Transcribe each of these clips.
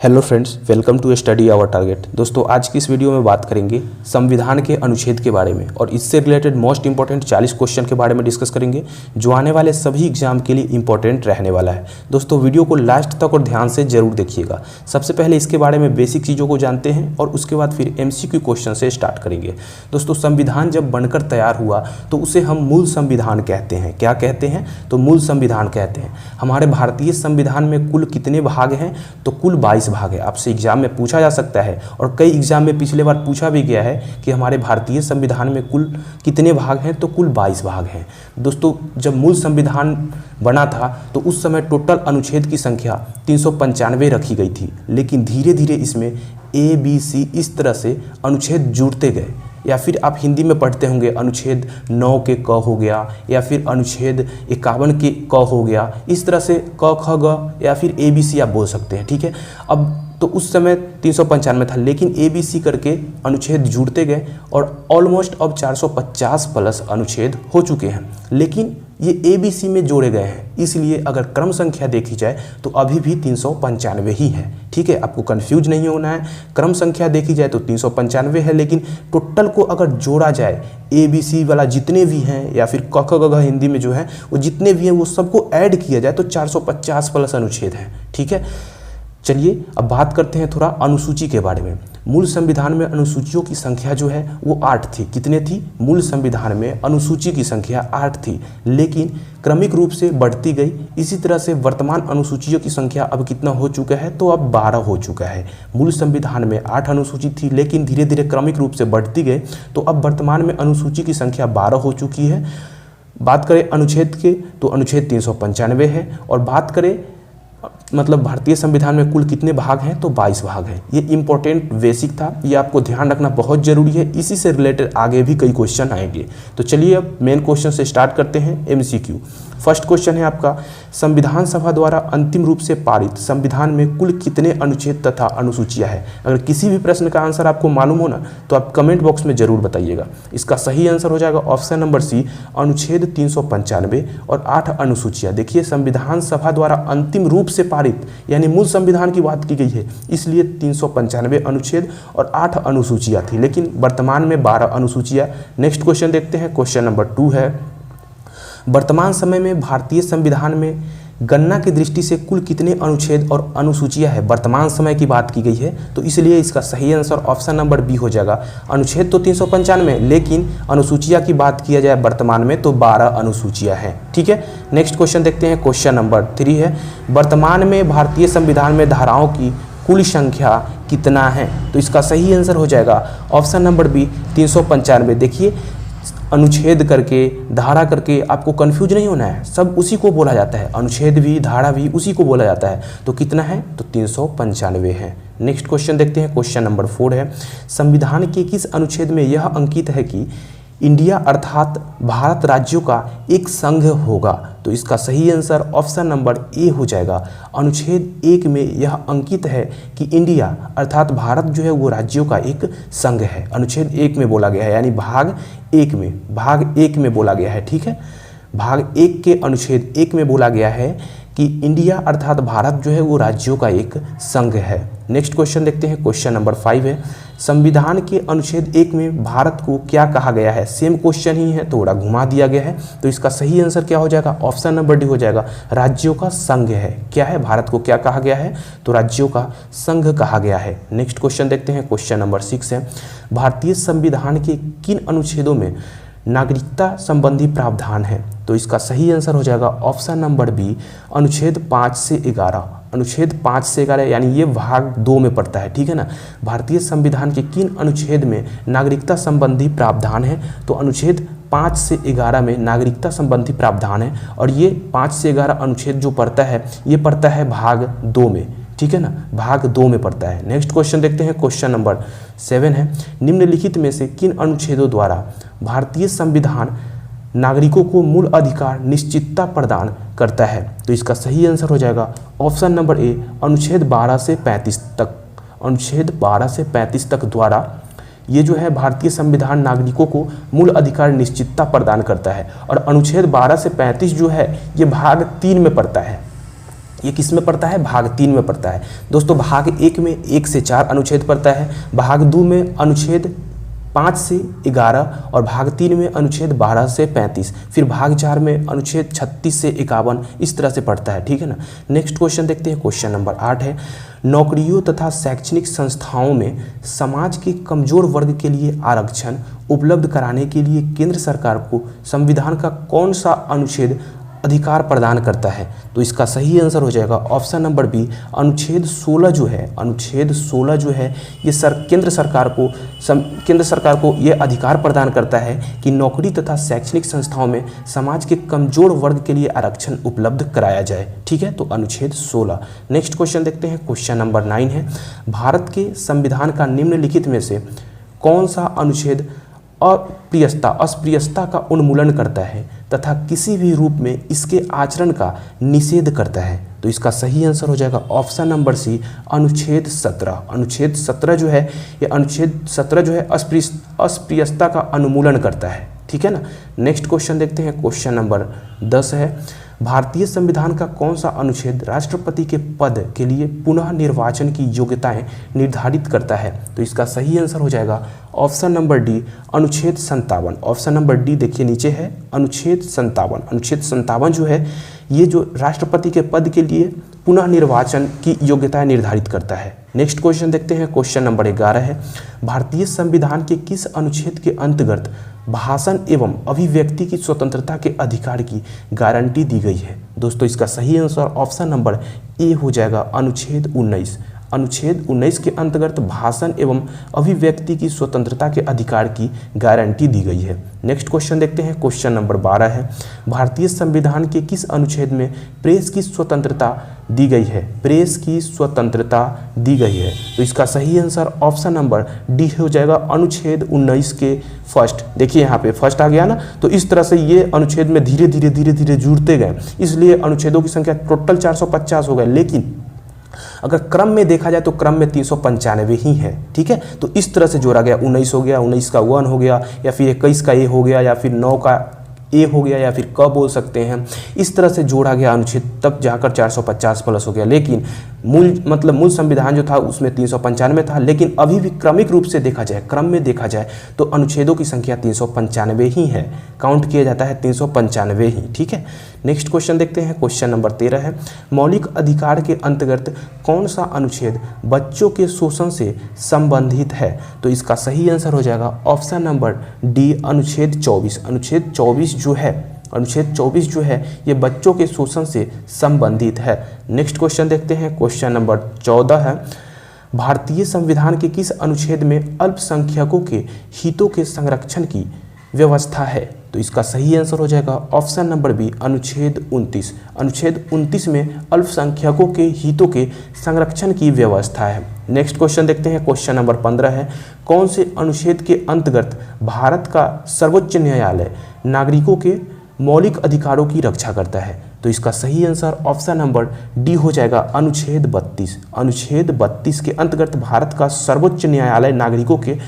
Hello friends, welcome to study our target. दोस्तों, आज की इस वीडियो में बात करेंगे संविधान के अनुच्छेद के बारे में और इससे रिलेटेड मोस्ट इंपॉर्टेंट 40 क्वेश्चन के बारे में डिस्कस करेंगे जो आने वाले सभी एग्जाम के लिए इंपॉर्टेंट रहने वाला है। दोस्तों, वीडियो को लास्ट तक और ध्यान से जरूर देखिएगा। सबसे पहले इसके बारे में बेसिक चीज़ों को जानते हैं और उसके बाद फिर MCQ क्वेश्चन से स्टार्ट करेंगे। दोस्तों, संविधान जब बनकर तैयार हुआ तो उसे हम मूल संविधान कहते हैं। क्या कहते हैं? तो मूल संविधान कहते हैं। हमारे भारतीय संविधान में कुल कितने भाग हैं? तो कुल 22 भाग है। आपसे एग्जाम में पूछा जा सकता है और कई एग्जाम में पिछले बार पूछा भी गया है कि हमारे भारतीय संविधान में कुल कितने भाग हैं? तो कुल 22 भाग हैं। दोस्तों, जब मूल संविधान बना था तो उस समय टोटल अनुच्छेद की संख्या 395 रखी गई थी, लेकिन धीरे धीरे इसमें ABC इस तरह से अनुच्छेद जुड़ते गए। या फिर आप हिंदी में पढ़ते होंगे अनुच्छेद 9 के क हो गया, या फिर अनुच्छेद 51 के क हो गया। इस तरह से क ख ग या फिर ABC आप बोल सकते हैं। ठीक है, अब तो उस समय 395 था, लेकिन ABC करके अनुच्छेद जुड़ते गए और ऑलमोस्ट अब 450 प्लस अनुच्छेद हो चुके हैं, लेकिन ये ABC में जोड़े गए हैं। इसलिए अगर क्रम संख्या देखी जाए तो अभी भी 395 ही है। ठीक है, आपको कंफ्यूज नहीं होना है। क्रम संख्या देखी जाए तो 395 है, लेकिन टोटल को अगर जोड़ा जाए ABC वाला जितने भी हैं या फिर क ख ग घ हिंदी में जो है वो जितने भी हैं वो सबको ऐड किया जाए तो 450 प्लस अनुच्छेद हैं। ठीक है, चलिए अब बात करते हैं थोड़ा अनुसूची के बारे में। मूल संविधान में अनुसूचियों की संख्या जो है वो 8 थी। कितने थी? मूल संविधान में अनुसूची की संख्या 8 थी, लेकिन क्रमिक रूप से बढ़ती गई। इसी तरह से वर्तमान अनुसूचियों की संख्या अब कितना हो चुका है? तो अब 12 हो चुका है। मूल संविधान में 8 अनुसूची थी, लेकिन धीरे धीरे क्रमिक रूप से बढ़ती गई, तो अब वर्तमान में अनुसूची की संख्या 12 हो चुकी है। बात करें अनुच्छेद के तो अनुच्छेद 395 है, और बात करें मतलब भारतीय संविधान में कुल कितने भाग हैं? तो 22 भाग हैं। ये इंपॉर्टेंट बेसिक था, ये आपको ध्यान रखना बहुत जरूरी है। इसी से रिलेटेड आगे भी कई क्वेश्चन आएंगे। तो चलिए अब मेन क्वेश्चन से स्टार्ट करते हैं, MCQ। फर्स्ट क्वेश्चन है आपका, संविधान सभा द्वारा अंतिम रूप से पारित संविधान में कुल कितने अनुच्छेद तथा अनुसूचियां हैं? अगर किसी भी प्रश्न का आंसर आपको मालूम हो ना तो आप कमेंट बॉक्स में जरूर बताइएगा। इसका सही आंसर हो जाएगा ऑप्शन नंबर सी, अनुच्छेद 395 और 8 अनुसूचियां। देखिए, संविधान सभा द्वारा अंतिम रूप से पारित यानी मूल संविधान की बात की गई है, इसलिए 395 अनुच्छेद और 8 अनुसूचियां थी, लेकिन वर्तमान में 12 अनुसूचियां। नेक्स्ट क्वेश्चन देखते हैं, क्वेश्चन नंबर 2 है, वर्तमान समय में भारतीय संविधान में गणना की दृष्टि से कुल कितने अनुच्छेद और अनुसूचियां हैं? वर्तमान समय की बात की गई है, तो इसलिए इसका सही आंसर ऑप्शन नंबर बी हो जाएगा। अनुच्छेद तो 395, लेकिन अनुसूचियां की बात किया जाए वर्तमान में तो 12 अनुसूचियां हैं। ठीक है, नेक्स्ट क्वेश्चन देखते हैं, क्वेश्चन नंबर 3 है, वर्तमान में भारतीय संविधान में धाराओं की कुल संख्या कितना है? तो इसका सही आंसर हो जाएगा ऑप्शन नंबर बी, 395। देखिए, अनुच्छेद करके धारा करके आपको कंफ्यूज नहीं होना है, सब उसी को बोला जाता है। अनुच्छेद भी धारा भी उसी को बोला जाता है। तो कितना है? तो 395 है। नेक्स्ट क्वेश्चन देखते हैं, क्वेश्चन नंबर 4 है, संविधान के किस अनुच्छेद में यह अंकित है कि इंडिया अर्थात भारत राज्यों का एक संघ होगा? तो इसका सही आंसर ऑप्शन नंबर ए हो जाएगा। अनुच्छेद 1 में यह अंकित है कि इंडिया अर्थात भारत जो है वो राज्यों का एक संघ है। अनुच्छेद 1 में बोला गया है, यानी भाग 1 में बोला गया है। ठीक है, भाग 1 के अनुच्छेद 1 में बोला गया है कि इंडिया अर्थात भारत जो है वो राज्यों का एक संघ है। नेक्स्ट क्वेश्चन देखते हैं, क्वेश्चन नंबर 5 है, संविधान के अनुच्छेद 1 में भारत को क्या कहा गया है? सेम क्वेश्चन ही है, थोड़ा घुमा दिया गया है। तो इसका सही आंसर क्या हो जाएगा? ऑप्शन नंबर डी हो जाएगा, राज्यों का संघ है। क्या है? भारत को क्या कहा गया है? तो राज्यों का संघ कहा गया है। नेक्स्ट क्वेश्चन देखते हैं, क्वेश्चन नंबर 6 है, भारतीय संविधान के किन अनुच्छेदों में नागरिकता संबंधी प्रावधान है? तो इसका सही आंसर हो जाएगा ऑप्शन नंबर बी, अनुच्छेद 5 से 11। अनुच्छेद 5 से 11 यानी ये भाग 2 में पड़ता है। ठीक है ना, भारतीय संविधान के किन अनुच्छेद में नागरिकता संबंधी प्रावधान है? तो अनुच्छेद 5 से 11 में नागरिकता संबंधी प्रावधान है, और ये 5 से 11 अनुच्छेद जो पड़ता है ये पड़ता है भाग 2 में। ठीक है ना, भाग 2 में पड़ता है। नेक्स्ट क्वेश्चन देखते हैं, क्वेश्चन नंबर 7 है, निम्नलिखित में से किन अनुच्छेदों द्वारा भारतीय संविधान नागरिकों को मूल अधिकार निश्चितता प्रदान करता है? तो इसका सही आंसर हो जाएगा ऑप्शन नंबर ए, अनुच्छेद 12 से 35 तक। अनुच्छेद 12 से 35 तक द्वारा ये जो है भारतीय संविधान नागरिकों को मूल अधिकार निश्चितता प्रदान करता है, और अनुच्छेद 12 से 35 जो है ये भाग 3 में पड़ता है। ये किस में पड़ता है? भाग 3 में पड़ता है। दोस्तों भाग 1 में 1 से 4 अनुच्छेद पड़ता है, भाग 2 में अनुच्छेद 5 से 11 और भाग 3 में अनुच्छेद 12 से 35, फिर भाग 4 में अनुच्छेद 36 से 51, इस तरह से पड़ता है, ठीक है ना। नेक्स्ट क्वेश्चन देखते हैं, क्वेश्चन नंबर 8 है, नौकरियों तथा शैक्षणिक संस्थाओं में समाज के कमजोर वर्ग के लिए आरक्षण उपलब्ध कराने के लिए केंद्र सरकार को संविधान का कौन सा अनुच्छेद अधिकार प्रदान करता है? तो इसका सही आंसर हो जाएगा ऑप्शन नंबर बी, अनुच्छेद 16 जो है, अनुच्छेद 16 जो है ये केंद्र सरकार को ये अधिकार प्रदान करता है कि नौकरी तथा शैक्षणिक संस्थाओं में समाज के कमजोर वर्ग के लिए आरक्षण उपलब्ध कराया जाए, ठीक है, तो अनुच्छेद 16। नेक्स्ट क्वेश्चन देखते हैं, क्वेश्चन नंबर 9 है, भारत के संविधान का निम्नलिखित में से कौन सा अनुच्छेद अस्पृश्यता का उन्मूलन करता है तथा किसी भी रूप में इसके आचरण का निषेध करता है? तो इसका सही आंसर हो जाएगा ऑप्शन नंबर सी, अनुच्छेद 17। अनुच्छेद 17 जो है, ये अनुच्छेद 17 जो है अस्पृश्यता का उन्मूलन करता है, ठीक है ना। नेक्स्ट क्वेश्चन देखते हैं, क्वेश्चन नंबर 10 है, भारतीय संविधान का कौन सा अनुच्छेद राष्ट्रपति के पद के लिए पुनः निर्वाचन की योग्यताएं निर्धारित करता है? तो इसका सही आंसर हो जाएगा ऑप्शन नंबर डी, अनुच्छेद 57। ऑप्शन नंबर डी देखिए नीचे है, अनुच्छेद 57। अनुच्छेद 57 जो है ये जो राष्ट्रपति के पद के लिए पुनः निर्वाचन की योग्यताएं निर्धारित करता है। नेक्स्ट क्वेश्चन देखते हैं, क्वेश्चन नंबर 11 है, भारतीय संविधान के किस अनुच्छेद के अंतर्गत भाषण एवं अभिव्यक्ति की स्वतंत्रता के अधिकार की गारंटी दी गई है? दोस्तों इसका सही आंसर ऑप्शन नंबर ए हो जाएगा, अनुच्छेद 19। अनुच्छेद 19 के अंतर्गत भाषण एवं अभिव्यक्ति की स्वतंत्रता के अधिकार की गारंटी दी गई है। नेक्स्ट क्वेश्चन देखते हैं, क्वेश्चन नंबर 12 है, भारतीय संविधान के किस अनुच्छेद में प्रेस की स्वतंत्रता दी गई है? प्रेस की स्वतंत्रता दी गई है, तो इसका सही आंसर ऑप्शन नंबर डी हो जाएगा, अनुच्छेद 19 के फर्स्ट। देखिए यहाँ पे फर्स्ट आ गया ना, तो इस तरह से ये अनुच्छेद में धीरे धीरे जुड़ते गए, इसलिए अनुच्छेदों की संख्या टोटल 450 हो गए, लेकिन अगर क्रम में देखा जाए तो क्रम में 395 ही है, ठीक है। तो इस तरह से जोड़ा गया, 19 हो गया, 19 का 1 हो गया, या फिर 21 का ए हो गया, या फिर 9 का ए हो गया, या फिर क बोल सकते हैं। इस तरह से जोड़ा गया अनुच्छेद, तब जाकर 450 प्लस हो गया। लेकिन मूल संविधान जो था उसमें 395 था, लेकिन अभी भी क्रमिक रूप से देखा जाए, क्रम में देखा जाए तो अनुच्छेदों की संख्या 395 ही है, काउंट किया जाता है 395 ही, ठीक है। नेक्स्ट क्वेश्चन देखते हैं, क्वेश्चन नंबर 13 है, मौलिक अधिकार के अंतर्गत कौन सा अनुच्छेद बच्चों के शोषण से संबंधित है? तो इसका सही आंसर हो जाएगा ऑप्शन नंबर डी, अनुच्छेद 24। अनुच्छेद 24 जो है, अनुच्छेद 24 जो है ये बच्चों के शोषण से संबंधित है। नेक्स्ट क्वेश्चन देखते हैं, क्वेश्चन नंबर 14 है, भारतीय संविधान के किस अनुच्छेद में अल्पसंख्यकों के हितों के संरक्षण की व्यवस्था है? तो इसका सही आंसर हो जाएगा ऑप्शन नंबर बी, अनुच्छेद 29। अनुच्छेद 29 में अल्पसंख्यकों के हितों के संरक्षण की व्यवस्था है। नेक्स्ट क्वेश्चन देखते हैं, क्वेश्चन नंबर 15 है, कौन से अनुच्छेद के अंतर्गत भारत का सर्वोच्च न्यायालय नागरिकों के मौलिक अधिकारों की रक्षा करता है? तो इसका सही आंसर ऑप्शन नंबर डी हो जाएगा, अनुच्छेद 32। अनुच्छेद 32 के अंतर्गत भारत का सर्वोच्च न्यायालय नागरिकों के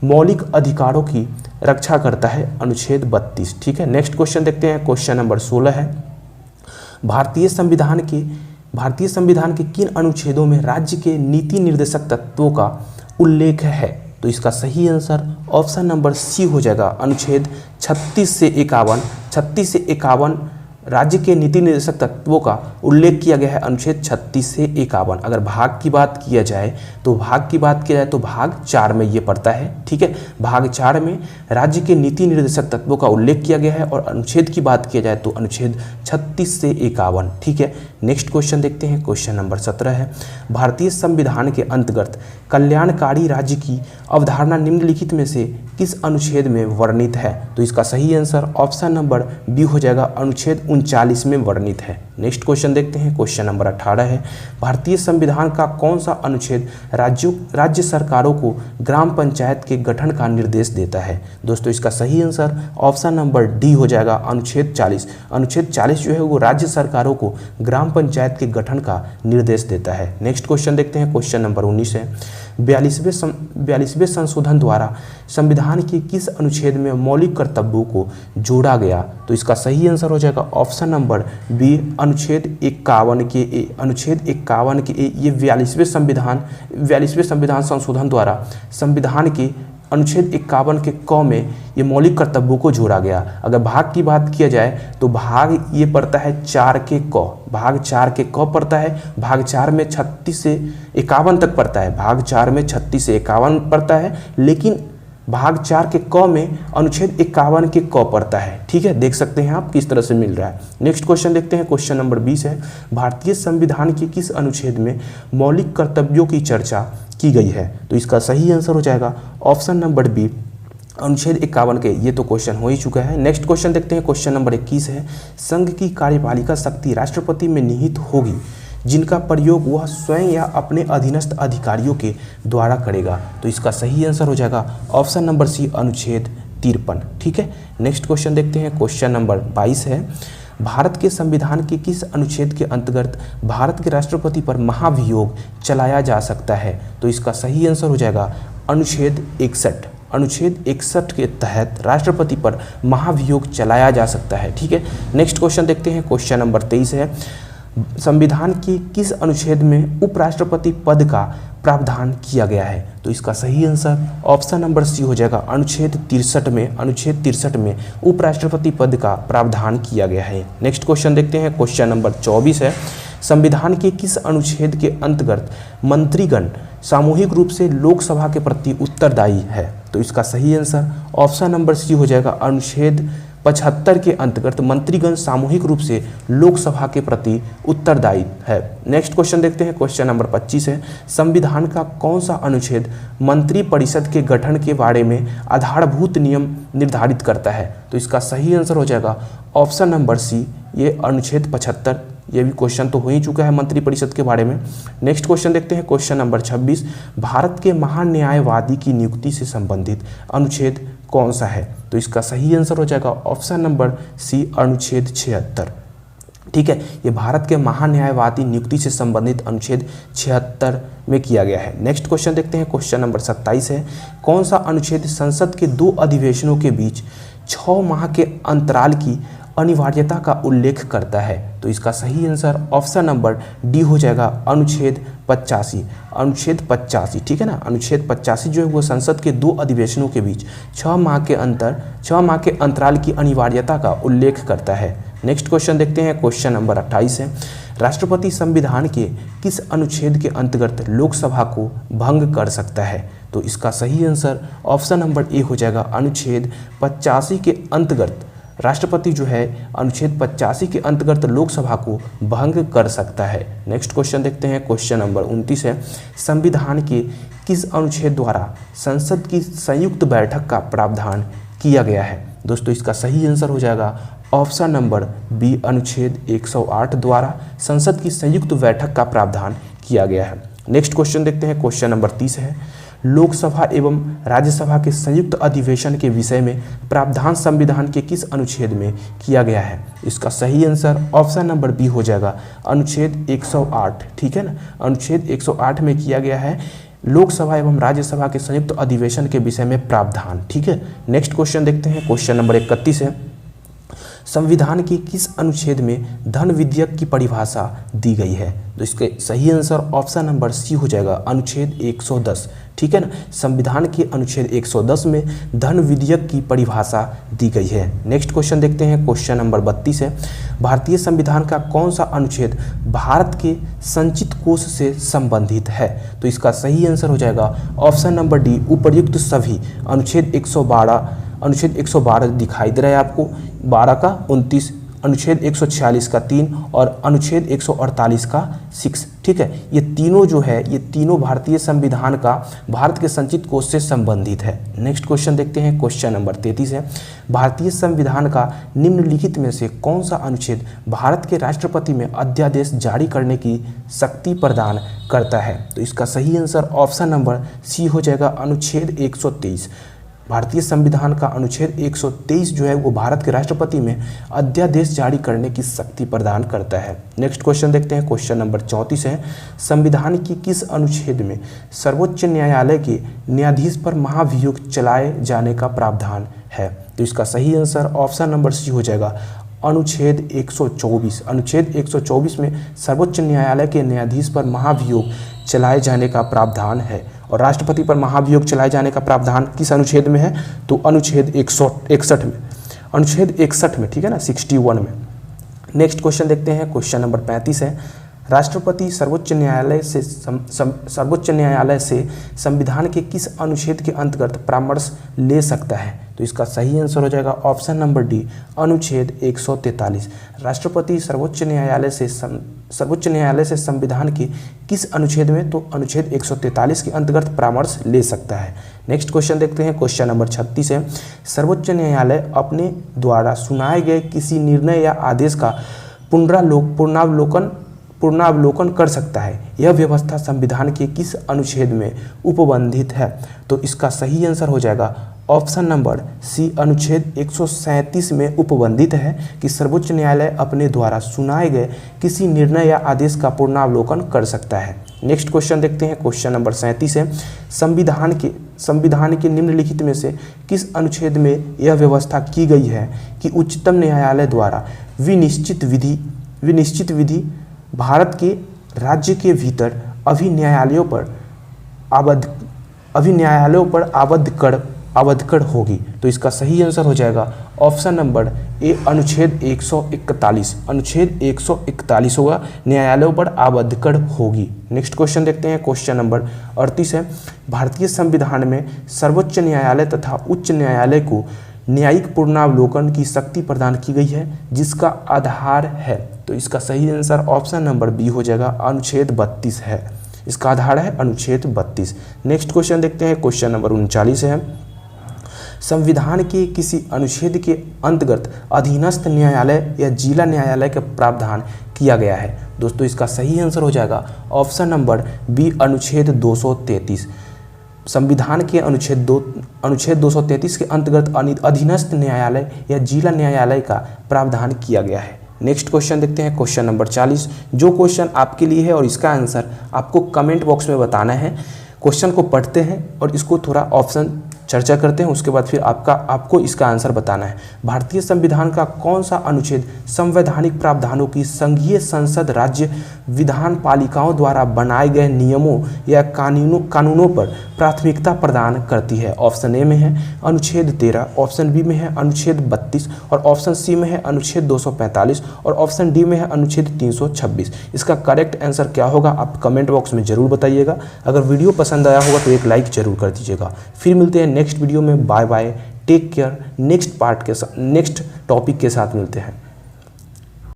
मौलिक अधिकारों की रक्षा करता है, अनुच्छेद 32, ठीक है। नेक्स्ट क्वेश्चन देखते हैं, क्वेश्चन नंबर 16 है, भारतीय संविधान के किन अनुच्छेदों में राज्य के नीति निर्देशक तत्वों का उल्लेख है? तो इसका सही आंसर ऑप्शन नंबर सी हो जाएगा, अनुच्छेद 36 से 51। 36 से 51 राज्य के नीति निर्देशक तत्वों का उल्लेख किया गया है, अनुच्छेद 36 से 51। अगर भाग की बात किया जाए तो भाग 4 में ये पड़ता है, ठीक है। भाग 4 में राज्य के नीति निर्देशक तत्वों का उल्लेख किया गया है, और अनुच्छेद की बात किया जाए तो अनुच्छेद 36 से 51, ठीक है। नेक्स्ट क्वेश्चन देखते हैं, क्वेश्चन नंबर 17 है, भारतीय संविधान के अंतर्गत कल्याणकारी राज्य की अवधारणा निम्नलिखित में से किस अनुच्छेद में वर्णित है? तो इसका सही आंसर ऑप्शन नंबर बी हो जाएगा, अनुच्छेद 39 में वर्णित है। नेक्स्ट क्वेश्चन देखते हैं, क्वेश्चन नंबर 18 है, भारतीय संविधान का कौन सा अनुच्छेद राज्य सरकारों को ग्राम पंचायत के गठन का निर्देश देता है? दोस्तों इसका सही आंसर ऑप्शन नंबर डी हो जाएगा, अनुच्छेद 40। अनुच्छेद 40 जो है वो राज्य सरकारों को ग्राम पंचायत के गठन का निर्देश देता है। नेक्स्ट क्वेश्चन देखते हैं, क्वेश्चन नंबर 19 है, 42वें संशोधन द्वारा संविधान के किस अनुच्छेद में मौलिक कर्तव्यों को जोड़ा गया? तो इसका सही आंसर हो जाएगा ऑप्शन नंबर बी, अनुच्छेद 51 के ए, अनुच्छेद 51 के ए, ये 42वें संविधान संशोधन द्वारा संविधान के अनुच्छेद 51 के क में ये मौलिक कर्तव्यों को जोड़ा गया। अगर भाग की बात किया जाए तो भाग ये पड़ता है 4 के क, भाग 4 के क पड़ता है। भाग 4 में 36 से 51 तक पड़ता है, भाग 4 में 36 से 51 पड़ता है, लेकिन भाग 4 के क में अनुच्छेद 51 के क पड़ता है। ठीक है, देख सकते हैं आप किस तरह से मिल रहा है। नेक्स्ट क्वेश्चन देखते हैं, क्वेश्चन नंबर 20 है, भारतीय संविधान के किस अनुच्छेद में मौलिक कर्तव्यों की चर्चा की गई है? तो इसका सही आंसर हो जाएगा ऑप्शन नंबर बी, अनुच्छेद 51 के। ये तो क्वेश्चन हो ही चुका है। नेक्स्ट क्वेश्चन देखते हैं, क्वेश्चन नंबर 21 है, संघ की कार्यपालिका शक्ति राष्ट्रपति में निहित होगी जिनका प्रयोग वह स्वयं या अपने अधीनस्थ अधिकारियों के द्वारा करेगा। तो इसका सही आंसर हो जाएगा ऑप्शन नंबर सी, अनुच्छेद 53। ठीक है, नेक्स्ट क्वेश्चन देखते हैं, क्वेश्चन नंबर 22 है, भारत के संविधान के किस अनुच्छेद के अंतर्गत भारत के राष्ट्रपति पर महाभियोग चलाया जा सकता है? तो इसका सही आंसर हो जाएगा अनुच्छेद 61। अनुच्छेद 61 के तहत राष्ट्रपति पर महाभियोग चलाया जा सकता है। ठीक है, नेक्स्ट क्वेश्चन देखते हैं, क्वेश्चन नंबर 23 है, संविधान के किस अनुच्छेद में उपराष्ट्रपति पद का प्रावधान किया गया है? तो इसका सही आंसर ऑप्शन नंबर सी हो जाएगा, अनुच्छेद 63 में उपराष्ट्रपति पद का प्रावधान किया गया है। नेक्स्ट क्वेश्चन देखते हैं, क्वेश्चन नंबर 24 है, संविधान के किस अनुच्छेद के अंतर्गत मंत्रीगण सामूहिक रूप से लोकसभा के प्रति उत्तरदायी है? तो इसका सही आंसर ऑप्शन नंबर सी हो जाएगा, अनुच्छेद 75 के अंतर्गत मंत्रीगण सामूहिक रूप से लोकसभा के प्रति उत्तरदायी है। नेक्स्ट क्वेश्चन देखते हैं, क्वेश्चन नंबर 25 है, संविधान का कौन सा अनुच्छेद मंत्री परिषद के गठन के बारे में आधारभूत नियम निर्धारित करता है? तो इसका सही आंसर हो जाएगा ऑप्शन नंबर सी, ये अनुच्छेद 75। ये भी क्वेश्चन तो हो ही चुका है मंत्री परिषद के बारे में। नेक्स्ट क्वेश्चन देखते हैं, क्वेश्चन नंबर 26, भारत के महान्यायवादी की नियुक्ति से संबंधित अनुच्छेद कौन सा है? तो इसका सही आंसर हो जाएगा ऑप्शन नंबर सी, अनुच्छेद 76। ठीक है, ये भारत के महान्यायवादी नियुक्ति से संबंधित अनुच्छेद 76 में किया गया है। नेक्स्ट क्वेश्चन देखते हैं, क्वेश्चन नंबर 27 है, कौन सा अनुच्छेद संसद के 2 अधिवेशनों के बीच 6 माह के अंतराल की अनिवार्यता का उल्लेख करता है? तो इसका सही आंसर ऑप्शन नंबर डी हो जाएगा, अनुच्छेद 85। अनुच्छेद 85, ठीक है ना, अनुच्छेद 85 जो है वो संसद के 2 अधिवेशनों के बीच 6 माह के अंतराल की अनिवार्यता का उल्लेख करता है। नेक्स्ट क्वेश्चन देखते हैं, क्वेश्चन नंबर 28 है, राष्ट्रपति संविधान के किस अनुच्छेद के अंतर्गत लोकसभा को भंग कर सकता है? तो इसका सही आंसर ऑप्शन नंबर ए हो जाएगा, अनुच्छेद 85 के अंतर्गत राष्ट्रपति जो है अनुच्छेद 85 के अंतर्गत लोकसभा को भंग कर सकता है। नेक्स्ट क्वेश्चन देखते हैं, क्वेश्चन नंबर 29 है, संविधान के किस अनुच्छेद द्वारा संसद की संयुक्त बैठक का प्रावधान किया गया है? दोस्तों इसका सही आंसर हो जाएगा ऑप्शन नंबर बी, अनुच्छेद 108 द्वारा संसद की संयुक्त बैठक का प्रावधान किया गया है। नेक्स्ट क्वेश्चन देखते हैं, क्वेश्चन नंबर 30 है, लोकसभा एवं राज्यसभा के संयुक्त अधिवेशन के विषय में प्रावधान संविधान के किस अनुच्छेद में किया गया है? इसका सही आंसर ऑप्शन नंबर बी हो जाएगा, अनुच्छेद 108। ठीक है ना, अनुच्छेद 108 में किया गया है लोकसभा एवं राज्यसभा के संयुक्त अधिवेशन के विषय में प्रावधान। ठीक है, नेक्स्ट क्वेश्चन देखते हैं, क्वेश्चन नंबर 31 है, संविधान के किस अनुच्छेद में धन विधेयक की परिभाषा दी गई है? तो इसके सही आंसर ऑप्शन नंबर सी हो जाएगा, अनुच्छेद 110। ठीक है ना, संविधान के अनुच्छेद 110 में धन विधेयक की परिभाषा दी गई है। नेक्स्ट क्वेश्चन देखते हैं, क्वेश्चन नंबर 32 है, भारतीय संविधान का कौन सा अनुच्छेद भारत के संचित कोष से संबंधित है? तो इसका सही आंसर हो जाएगा ऑप्शन नंबर डी, उपर्युक्त सभी। अनुच्छेद 112 दिखाई दे रहा है आपको, 12 का 29, अनुच्छेद 146 का 3 और अनुच्छेद 148 का 6। ठीक है, ये तीनों जो है ये तीनों भारतीय संविधान का भारत के संचित कोष से संबंधित है। नेक्स्ट क्वेश्चन देखते हैं, क्वेश्चन नंबर 33 है, भारतीय संविधान का निम्नलिखित में से कौन सा अनुच्छेद भारत के राष्ट्रपति में अध्यादेश जारी करने की शक्ति प्रदान करता है? तो इसका सही आंसर ऑप्शन नंबर सी हो जाएगा, अनुच्छेद 123। भारतीय संविधान का अनुच्छेद 123 जो है वो भारत के राष्ट्रपति में अध्यादेश जारी करने की शक्ति प्रदान करता है। नेक्स्ट क्वेश्चन देखते हैं, क्वेश्चन नंबर 34 है, संविधान की किस अनुच्छेद में सर्वोच्च न्यायालय के न्यायाधीश पर महाभियोग चलाए जाने का प्रावधान है? तो इसका सही आंसर ऑप्शन नंबर सी हो जाएगा, अनुच्छेद 124 में सर्वोच्च न्यायालय के न्यायाधीश पर महाभियोग चलाए जाने का प्रावधान है और राष्ट्रपति पर महाभियोग चलाए जाने का प्रावधान किस अनुच्छेद में है? तो अनुच्छेद 161 में, अनुच्छेद 61 में, ठीक है ना, 61 में। नेक्स्ट क्वेश्चन देखते हैं, क्वेश्चन नंबर 35 है, राष्ट्रपति सर्वोच्च न्यायालय से संविधान के किस अनुच्छेद के अंतर्गत परामर्श ले सकता है? तो इसका सही आंसर हो जाएगा ऑप्शन नंबर डी, अनुच्छेद 143। राष्ट्रपति सर्वोच्च न्यायालय से संविधान के किस अनुच्छेद में? तो अनुच्छेद 143 के अंतर्गत परामर्श ले सकता है। नेक्स्ट क्वेश्चन देखते हैं, क्वेश्चन नंबर 36 है, सर्वोच्च न्यायालय अपने द्वारा सुनाए गए किसी निर्णय या आदेश का पुनरावलोकन कर सकता है, यह व्यवस्था संविधान के किस अनुच्छेद में उपबंधित है? तो इसका सही आंसर हो जाएगा ऑप्शन नंबर सी, अनुच्छेद 137 में उपबंधित है कि सर्वोच्च न्यायालय अपने द्वारा सुनाए गए किसी निर्णय या आदेश का पुनरावलोकन कर सकता है। नेक्स्ट क्वेश्चन देखते हैं, क्वेश्चन नंबर 37 है, संविधान के निम्नलिखित में से किस अनुच्छेद में यह व्यवस्था की गई है कि उच्चतम न्यायालय द्वारा विनिश्चित विधि भारत के राज्य के भीतर अभी न्यायालयों पर आबद्ध होगी? तो इसका सही आंसर हो जाएगा ऑप्शन नंबर ए, अनुच्छेद 141। अनुच्छेद 141 होगा, न्यायालयों पर आबद्ध होगी। नेक्स्ट क्वेश्चन देखते हैं, क्वेश्चन नंबर 38 है, भारतीय संविधान में सर्वोच्च न्यायालय तथा उच्च न्यायालय को न्यायिक पुनरावलोकन की शक्ति प्रदान की गई है जिसका आधार है? तो इसका सही आंसर ऑप्शन नंबर बी हो जाएगा, अनुच्छेद 32 है, इसका आधार है अनुच्छेद 32। नेक्स्ट क्वेश्चन देखते हैं, क्वेश्चन नंबर 39 है, संविधान के किसी अनुच्छेद के अंतर्गत अधीनस्थ न्यायालय या जिला न्यायालय का प्रावधान किया गया है? दोस्तों इसका सही आंसर हो जाएगा ऑप्शन नंबर बी, अनुच्छेद 233। संविधान के अनुच्छेद 233 के अंतर्गत अधीनस्थ न्यायालय या जिला न्यायालय का प्रावधान किया गया है। नेक्स्ट क्वेश्चन देखते हैं, क्वेश्चन नंबर 40। जो क्वेश्चन आपके लिए है और इसका आंसर आपको कमेंट बॉक्स में बताना है। क्वेश्चन को पढ़ते हैं और इसको थोड़ा ऑप्शन चर्चा करते हैं, उसके बाद फिर आपको इसका आंसर बताना है। भारतीय संविधान का कौन सा अनुच्छेद संवैधानिक प्रावधानों की संघीय संसद राज्य विधान पालिकाओं द्वारा बनाए गए नियमों या कानूनों पर प्राथमिकता प्रदान करती है? ऑप्शन ए में है अनुच्छेद 13, ऑप्शन बी में है अनुच्छेद 32 और ऑप्शन सी में है अनुच्छेद 245 और ऑप्शन डी में है अनुच्छेद 326। इसका करेक्ट आंसर क्या होगा आप कमेंट बॉक्स में जरूर बताइएगा। अगर वीडियो पसंद आया होगा तो एक लाइक जरूर कर दीजिएगा। फिर मिलते हैं नेक्स्ट वीडियो में। Bye bye, take care. Next topic के साथ मिलते हैं।